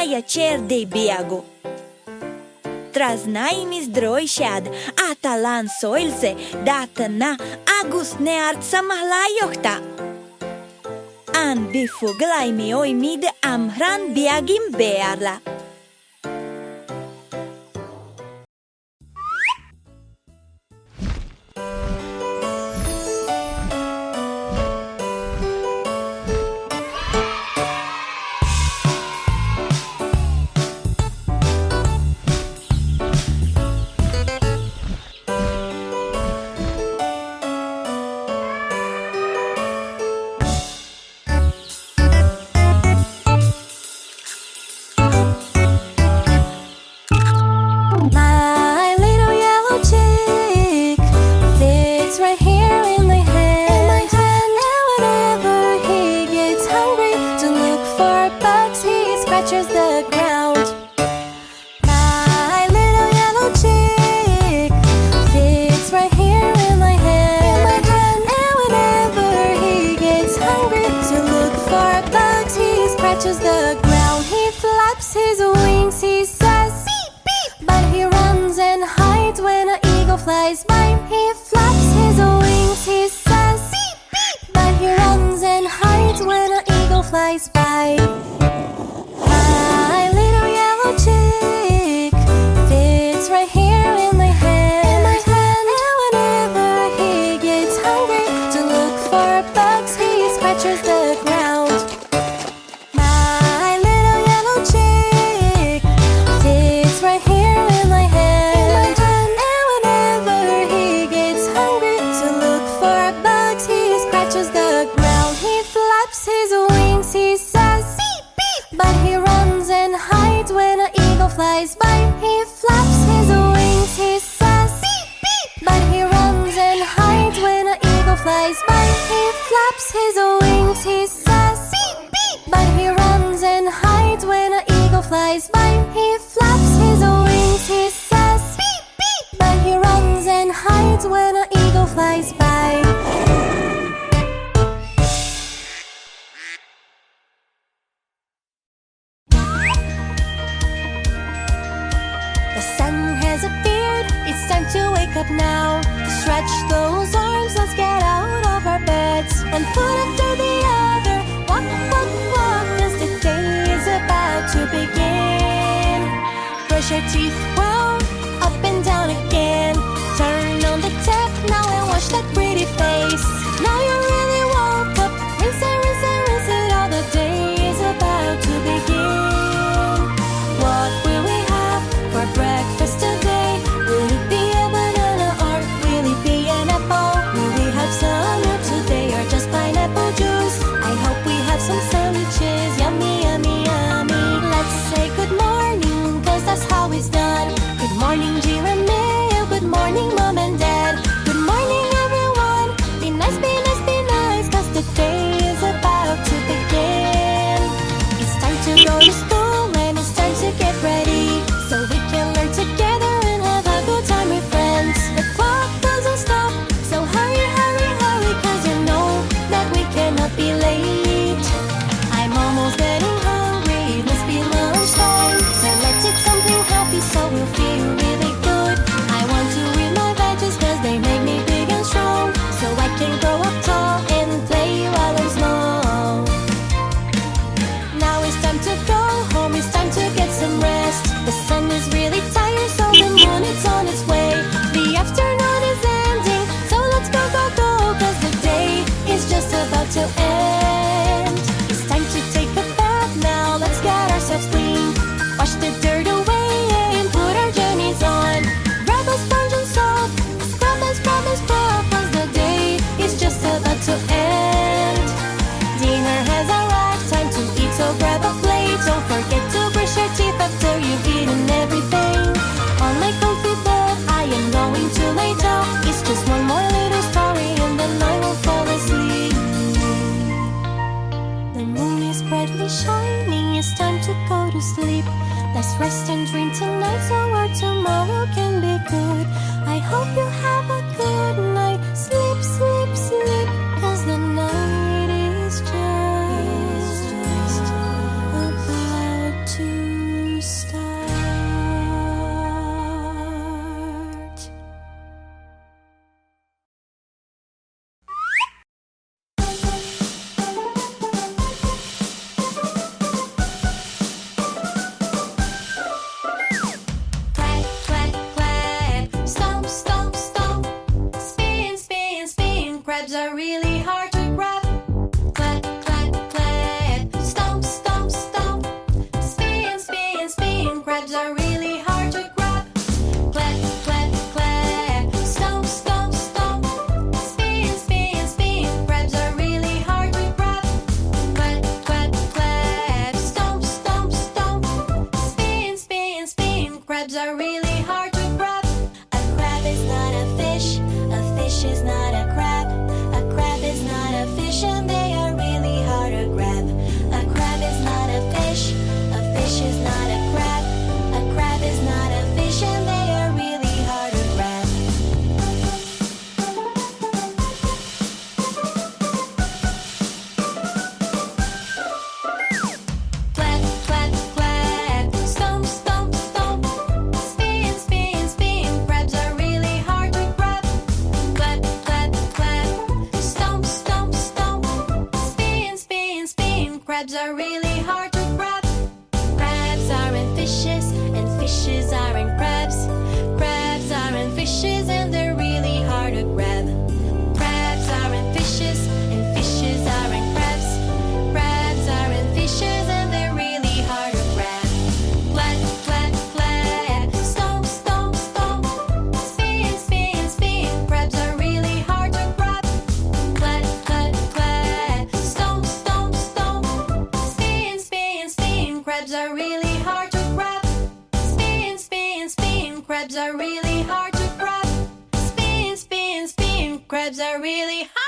aia cer de Beaga. Tras naimis Droichead, atalan soilse, datana, agus neart samhlaiochta. An bi Foghlaim oimid Amhráin beagim bearla. Flies by, he flaps his wings, he says beep beep, but he runs and hides when an eagle flies by. My little yellow chick fits right here in my hand, and whenever he gets hungry to look for bugs, he scratches the ground. My little yellow chick fits right here in my hand. Flies by, he flaps his wings, he says beep beep, but he runs and hides when an eagle flies by. He flaps his wings, he says beep beep, but he runs and hides when an eagle flies by. He flaps his wings, he says beep beep, but he runs and hides when an eagle flies by. To wake up now, stretch those arms, let's get out of our beds, one foot after the other, walk, walk, walk, as the day is about to begin. Brush your teeth well, up and down again, turn on the tap now and wash that pretty face. Now you really woke up, rinse and rinse and rinse it all, the day is about to begin. What will we have for breakfast today? Will it be some milk today or just pineapple juice? I hope we have some sandwiches, yummy, yummy, yummy. Let's say good morning, cause that's how it's done. Good morning, Giramille, good morning, Mom and Dad. Good morning, everyone, be nice, be nice, be nice, cause the day is about to begin. It's time to go to school and it's time to get ready, so we can learn together and have a good time with friends. The clock doesn't stop, so hurry, hurry, hurry, cause you know that we cannot be late. I'm almost getting hungry, it must be lunchtime, so let's eat something healthy so we'll feel really good. I want to eat my veggies cause they make me big and strong, so I can grow up tall and play while I'm small. Now it's time to go home, it's time to get some rest. The sun is really tired, so the moon is on its way. The afternoon is ending, so let's go, go, go, cause the day is just about to end. It's time to take a bath now, let's get ourselves clean, wash the dirt away and put our jammies on. Grab a sponge and soap, scrub and scrub and scrub, cause the day is just about to end. Dinner has arrived, time to eat, so grab a plate. Don't forget to brush your teeth after you've eaten everything. On my comfy bed, I am going to lay down. It's just one more little story and then I will fall asleep. The moon is brightly shining, it's time to go to sleep. Let's rest and dream tonight so our tomorrow can be good. I hope you have a good night. Sleep, sleep, sleep, cause the night is just about to crabs are really hard to grab. Crabs aren't fishes, and fishes aren't crabs. Crabs aren't fishes, and they're really hard to grab. Crabs aren't fishes, and fishes aren't crabs. Crabs aren't fishes, and they're really hard to grab. Clap, clap, clap, stomp, stomp, stomp. Spin, spin, spin, crabs are really hard to grab. Clap, clap, clap, stomp, stomp, stomp. Spin, spin, spin, crabs are really hard to grab. Spin, spin, spin, crabs are really hard to grab. Spin, spin, spin, crabs are really hard.